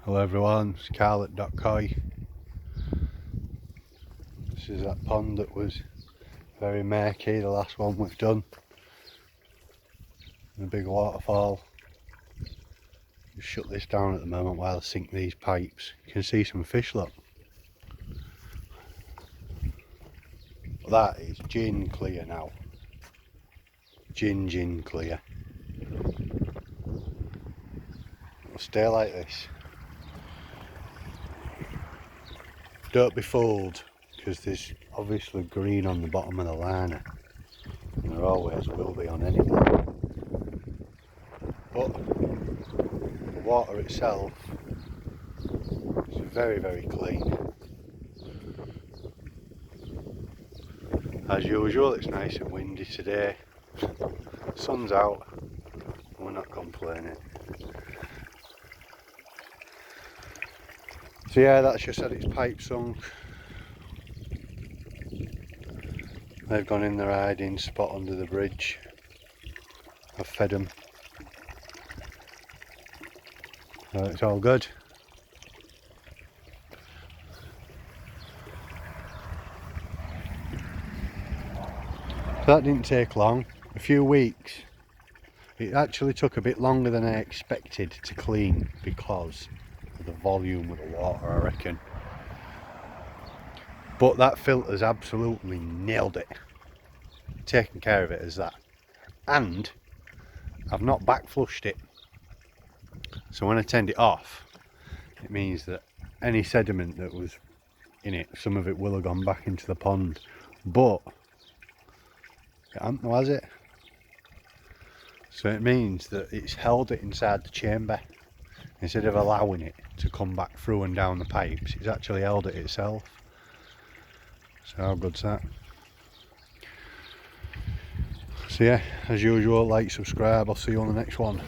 Hello everyone, it's Carl at .coy. This is that pond that was very murky, the last one we've done. And a big waterfall. Just shut this down at the moment while I sink these pipes. You can see some fish, look. But that is gin clear now. Gin clear. It'll stay like this. Don't be fooled, because there's obviously green on the bottom of the liner. And there always will be on anything. But the water itself is very clean. As usual, it's nice and windy today. Sun's out, we're not complaining. So yeah, that's just had its pipe sunk. They've gone in their hiding spot under the bridge. I've fed them. So it's all good. So that didn't take long, a few weeks. It actually took a bit longer than I expected to clean because of the volume of the water, I reckon. But that filter's absolutely nailed it. Taking care of it as that. And I've not back flushed it. So when I turned it off, it means that any sediment that was in it, some of it will have gone back into the pond. But it hasn't, has it? So it means that it's held it inside the chamber. Instead of allowing it to come back through and down the pipes, it's actually held it itself. So how good's that? So yeah, as usual, like, subscribe, I'll see you on the next one.